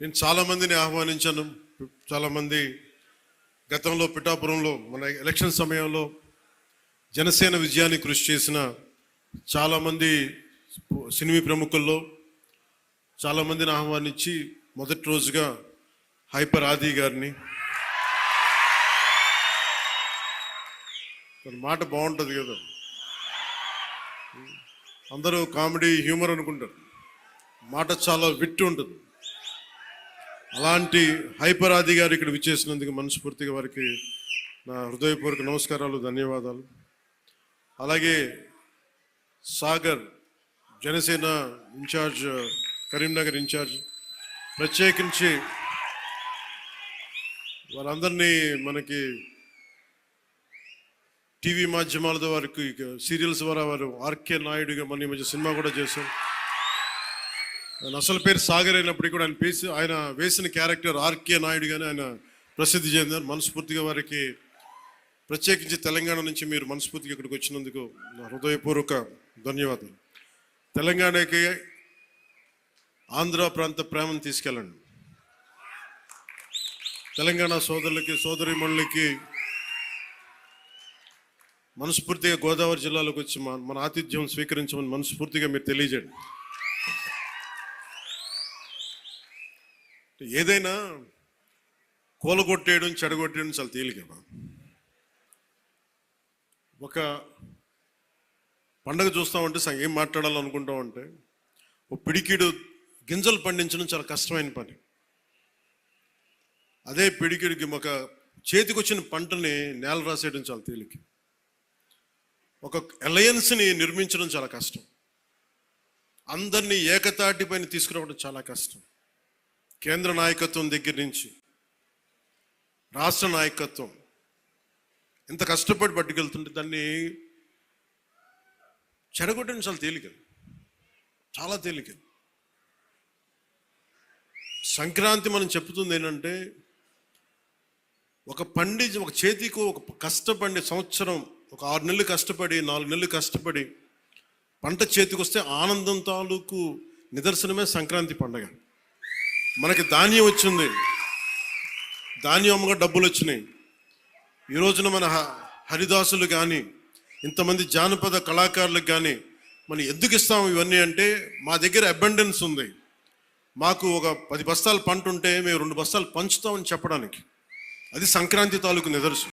నేను చాలామందిని ఆహ్వానించాను. చాలామంది గతంలో పిఠాపురంలో మన ఎలక్షన్ సమయంలో జనసేన విజయాన్ని కృషి చేసిన చాలామంది సినిమా ప్రముఖుల్లో చాలామందిని ఆహ్వానించి మొదటి రోజుగా హైపర్ ఆది గారిని, మాట బాగుంటుంది కదా, అందరూ కామెడీ హ్యూమర్ అనుకుంటారు, మాట చాలా విట్టు ఉంటుంది. అలాంటి హైపర్ ఆది గారు ఇక్కడ విచ్చేసినందుకు మనస్ఫూర్తిగా వారికి నా హృదయపూర్వక నమస్కారాలు, ధన్యవాదాలు. అలాగే సాగర్ జనసేన ఇన్ఛార్జ్, కరీంనగర్ ఇన్ఛార్జ్, ప్రత్యేకించి వారందరినీ మనకి టీవీ మాధ్యమాలతో వారికి సీరియల్స్ ద్వారా వారు ఆర్కే నాయుడుగా మన ఈ మధ్య సినిమా కూడా చేశారు. ఆయన అసలు పేరు సాగర్ అయినప్పటికీ కూడా ఆయన వేసిన క్యారెక్టర్ ఆర్కే నాయుడుగానే ఆయన ప్రసిద్ధి చెందారు. మనస్ఫూర్తిగా వారికి ప్రత్యేకించి తెలంగాణ నుంచి మీరు మనస్ఫూర్తిగా ఇక్కడికి వచ్చినందుకు నా హృదయపూర్వక ధన్యవాదాలు. తెలంగాణకి ఆంధ్ర ప్రాంత ప్రేమను తీసుకెళ్ళండి. తెలంగాణ సోదరులకి సోదరీమణులకి మనస్ఫూర్తిగా గోదావరి జిల్లాలోకి వచ్చి మన ఆతిథ్యం స్వీకరించమని మనస్ఫూర్తిగా మీరు తెలియజేయండి. ఏదైనా కూలగొట్టేయడం, చెడగొట్టేయడం చాలా తేలిక. ఒక పండగ చూస్తామంటే ఏం మాట్లాడాలనుకుంటామంటే, ఓ పిడికిడు గింజలు పండించడం చాలా కష్టమైన పని. అదే పిడికిడికి ఒక చేతికి వచ్చిన పంటని నేల రాసేయడం చాలా తేలిక. ఒక అలయన్స్ని నిర్మించడం చాలా కష్టం. అందరినీ ఏకతాటి పైన తీసుకురావడం చాలా కష్టం. కేంద్ర నాయకత్వం దగ్గర నుంచి రాష్ట్ర నాయకత్వం ఎంత కష్టపడి పట్టుకెళ్తుంటే దాన్ని చెడగొట్టడం చాలా తేలిక, చాలా తేలిక. సంక్రాంతి మనం చెప్తుంది ఏంటంటే, ఒక చేతికి ఒక కష్టపడి సంవత్సరం, ఒక 6 నెలలు కష్టపడి 4 నెలలు కష్టపడి పంట చేతికి వస్తే ఆనందం తాలూకు నిదర్శనమే సంక్రాంతి పండగ. మనకి ధాన్యం వచ్చింది, ధాన్యం అమ్మగా డబ్బులు వచ్చినాయి. ఈ రోజున మన హరిదాసులు కానీ, ఇంతమంది జానపద కళాకారులకు కానీ మనం ఎందుకు ఇస్తాము ఇవన్నీ అంటే, మా దగ్గర అబండెన్స్ ఉంది, మాకు ఒక 10 బస్తాలు పంట ఉంటే మేము 2 బస్తాలు పంచుతామని చెప్పడానికి. అది సంక్రాంతి తాలూకు నిదర్శనం.